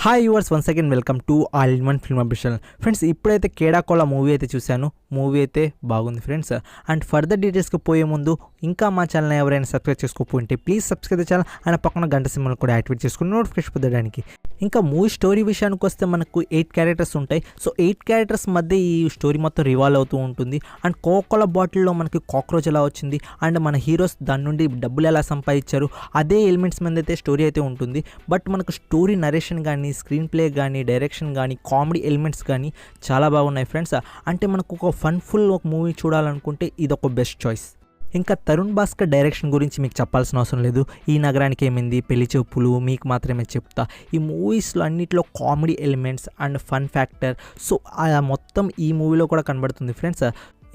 Hi yours once again welcome to all in one film official. Friends ఇప్పుడైతే కేడాకోలా movie అయితే చూశాను. Movie అయితే బాగుంది ఫ్రెండ్స్. అండ్ ఫర్దర్ డీటెయిల్స్కి పోయే ముందు ఇంకా మా ఛానల్ ఎవరైనా సబ్స్క్రైబ్ చేసుకోకపోతే ప్లీజ్ సబ్స్క్రైబ్ ఛానల్ అండ్ పక్కన గంట సింబల్ కూడా యాక్టివేట్ చేసుకుని నోటిఫికేషన్ పొందడానికి. ఇంకా మూవీ స్టోరీ విషయానికి వస్తే మనకు 8 క్యారెక్టర్స్ ఉంటాయి. సో 8 క్యారెక్టర్స్ మధ్య ఈ స్టోరీ మొత్తం రివాల్వ్ అవుతూ ఉంటుంది. అండ్ కోకోలా బాటిల్లో మనకి కాక్రోచ్ ఎలా వచ్చింది అండ్ మన హీరోస్ దాని నుండి డబ్బులు ఎలా సంపాదించారు అదే ఎలిమెంట్స్ మీద అయితే స్టోరీ అయితే ఉంటుంది. బట్ మనకు స్టోరీ నరేషన్ కానీ స్క్రీన్ ప్లే కానీ డైరెక్షన్ కానీ కామెడీ ఎలిమెంట్స్ కానీ చాలా బాగున్నాయి ఫ్రెండ్స్. అంటే మనకు ఒక ఫన్ఫుల్ ఒక మూవీ చూడాలనుకుంటే ఇది ఒక బెస్ట్ చాయిస్. ఇంకా తరుణ్ భాస్కర్ డైరెక్షన్ గురించి మీకు చెప్పాల్సిన అవసరం లేదు. ఈ నగరానికి ఏమైంది, పెళ్లి చూపులు మీకు మాత్రమే చెప్తా, ఈ మూవీస్లో అన్నిట్లో comedy elements and fun factor so మొత్తం ఈ మూవీలో కూడా కనబడుతుంది ఫ్రెండ్స్.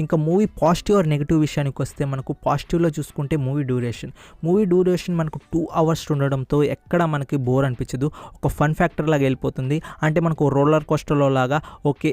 ఇంకా మూవీ పాజిటివ్ ఆర్ నెగిటివ్ విషయానికి వస్తే మనకు పాజిటివ్లో చూసుకుంటే మూవీ డ్యూరేషన్ మనకు 2 hours ఉండడంతో ఎక్కడ మనకి బోర్ అనిపించదు. ఒక ఫన్ ఫ్యాక్టర్ లాగా వెళ్ళిపోతుంది. అంటే మనకు రోలర్ కోస్టర్లో లాగా ఓకే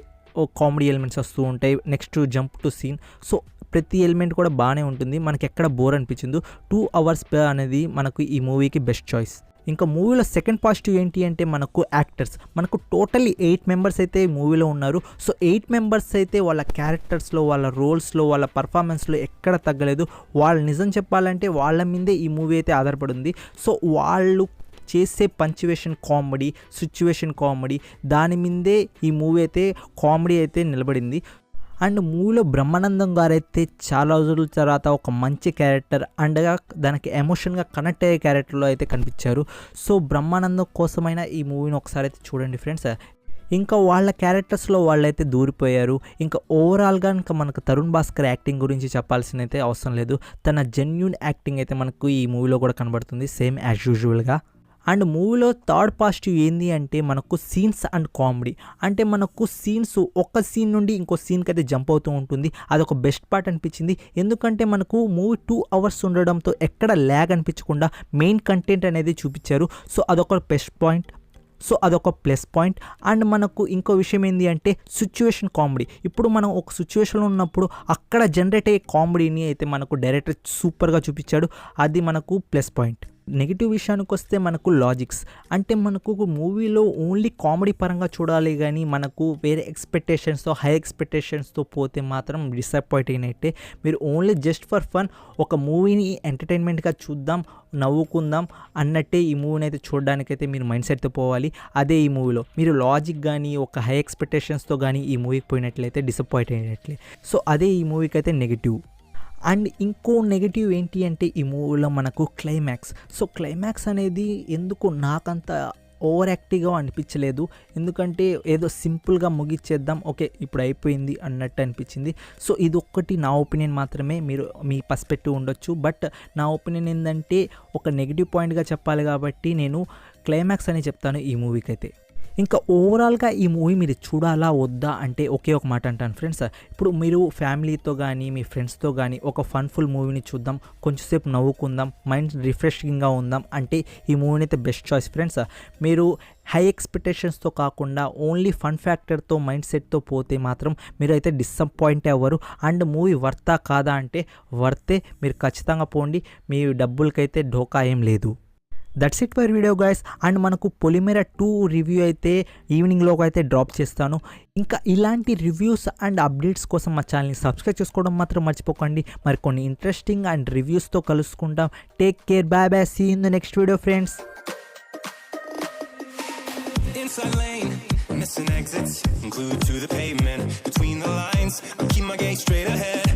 కామెడీ ఎలిమెంట్స్ వస్తూ ఉంటాయి. Next jump to scene so ప్రతి ఎలిమెంట్ కూడా బాగానే ఉంటుంది. మనకి ఎక్కడ బోర్ అనిపించింది. 2 hours అనేది మనకు ఈ మూవీకి బెస్ట్ చాయిస్. ఇంకా మూవీలో సెకండ్ పాజిటివ్ ఏంటి అంటే మనకు యాక్టర్స్ మనకు టోటల్లీ 8 members అయితే మూవీలో ఉన్నారు. సో 8 members అయితే వాళ్ళ క్యారెక్టర్స్లో వాళ్ళ రోల్స్లో వాళ్ళ పర్ఫార్మెన్స్లో ఎక్కడ తగ్గలేదు. వాళ్ళు నిజం చెప్పాలంటే వాళ్ళ మీదే ఈ మూవీ అయితే ఆధారపడి ఉంది. సో వాళ్ళు చేసే పంచువేషన్ కామెడీ సిచ్యువేషన్ కామెడీ దాని మీదే ఈ మూవీ అయితే కామెడీ అయితే నిలబడింది. అండ్ మూవీలో బ్రహ్మానందం గారు అయితే చాలా రోజుల తర్వాత ఒక మంచి క్యారెక్టర్ అండ్గా దానికి ఎమోషన్గా కనెక్ట్ అయ్యే క్యారెక్టర్లో అయితే కనిపించారు. సో బ్రహ్మానందం కోసమైనా ఈ మూవీని ఒకసారి అయితే చూడండి ఫ్రెండ్స్. ఇంకా వాళ్ళ క్యారెక్టర్స్లో వాళ్ళైతే దూరిపోయారు. ఇంకా ఓవరాల్గా ఇంకా మనకు తరుణ్ భాస్కర్ యాక్టింగ్ గురించి చెప్పాల్సిన అయితే అవసరం లేదు. తన జెన్యూన్ యాక్టింగ్ అయితే మనకు ఈ మూవీలో కూడా కనబడుతుంది సేమ్ యాజ్ యూజువల్గా. అండ్ మూవీలో థర్డ్ పాజిటివ్ ఏంది అంటే మనకు సీన్స్ అండ్ కామెడీ. అంటే మనకు సీన్స్ ఒక సీన్ నుండి ఇంకో సీన్కి అయితే జంప్ అవుతూ ఉంటుంది. అదొక బెస్ట్ పార్ట్ అనిపించింది. ఎందుకంటే మనకు మూవీ 2 hours ఉండడంతో ఎక్కడ ల్యాగ్ అనిపించకుండా మెయిన్ కంటెంట్ అనేది చూపించారు. సో అదొక బెస్ట్ పాయింట్. సో అదొక ప్లస్ పాయింట్. అండ్ మనకు ఇంకో విషయం ఏంటి అంటే సిచ్యువేషన్ కామెడీ. ఇప్పుడు మనం ఒక సిచ్యువేషన్లో ఉన్నప్పుడు అక్కడ జనరేట్ అయ్యే కామెడీని అయితే మనకు డైరెక్టర్ సూపర్గా చూపించాడు. అది మనకు ప్లస్ పాయింట్. నెగిటివ్ విషయానికి వస్తే మనకు లాజిక్స్. అంటే మనకు మూవీలో ఓన్లీ కామెడీ పరంగా చూడాలి కానీ మనకు వేరే ఎక్స్పెక్టేషన్స్తో హై ఎక్స్పెక్టేషన్స్తో పోతే మాత్రం డిసప్పాయింట్ అయినట్టే. మీరు ఓన్లీ జస్ట్ ఫర్ ఫన్ ఒక మూవీని ఎంటర్టైన్మెంట్గా చూద్దాం నవ్వుకుందాం అన్నట్టే ఈ మూవీని అయితే చూడడానికైతే మీరు మైండ్ సెట్తో పోవాలి. అదే ఈ మూవీలో మీరు లాజిక్ కానీ ఒక హై ఎక్స్పెక్టేషన్స్తో కానీ ఈ మూవీకి పోయినట్లయితే డిసప్పాయింట్ అయినట్లే. సో అదే ఈ మూవీకి అయితే నెగిటివ్. అండ్ ఇంకో నెగిటివ్ ఏంటి అంటే ఈ మూవీలో మనకు క్లైమాక్స్. సో క్లైమాక్స్ అనేది ఎందుకు నాకంత ఓవర్ యాక్టివ్గా అనిపించలేదు. ఎందుకంటే ఏదో సింపుల్గా ముగిచ్చేద్దాం ఓకే ఇప్పుడు అయిపోయింది అన్నట్టు అనిపించింది. సో ఇది ఒక్కటి నా ఒపీనియన్ మాత్రమే. మీరు మీ పర్స్పెక్టివ్ ఉండొచ్చు. బట్ నా ఒపీనియన్ ఏంటంటే ఒక నెగిటివ్ పాయింట్గా చెప్పాలి కాబట్టి నేను క్లైమాక్స్ అని చెప్తాను ఈ మూవీకి అయితే. ఇంకా ఓవరాల్గా ఈ మూవీ మీరు చూడాలా వద్దా అంటే ఒకే ఒక మాట అంటాను ఫ్రెండ్స్. ఇప్పుడు మీరు ఫ్యామిలీతో కానీ మీ ఫ్రెండ్స్తో కానీ ఒక ఫన్ఫుల్ మూవీని చూద్దాం కొంచెంసేపు నవ్వుకుందాం మైండ్ రిఫ్రెషింగ్గా ఉందాం అంటే ఈ మూవీని అయితే బెస్ట్ చాయిస్ ఫ్రెండ్స్. మీరు హై ఎక్స్పెక్టేషన్స్తో కాకుండా ఓన్లీ ఫన్ ఫ్యాక్టర్తో మైండ్ సెట్తో పోతే మాత్రం మీరు అయితే డిసప్పాయింట్ అవ్వరు. అండ్ మూవీ వర్తా కాదా అంటే వర్తే. మీరు ఖచ్చితంగా పోండి. మీ డబ్బులకైతే ఢోకా ఏం లేదు. That's it for video guys. And మనకు పొలిమేరా 2 రివ్యూ అయితే ఈవినింగ్లోకి అయితే డ్రాప్ చేస్తాను. ఇంకా ఇలాంటి రివ్యూస్ అండ్ అప్డేట్స్ కోసం మా ఛానల్ని సబ్స్క్రైబ్ చేసుకోవడం మాత్రం మర్చిపోకండి. మరి కొన్ని ఇంట్రెస్టింగ్ అండ్ రివ్యూస్తో కలుసుకుంటాం. Take care, bye bye, see in the next video friends. Inside lane, missing exits, glued to the pavement. Between the lines, I keep my gaze straight ahead.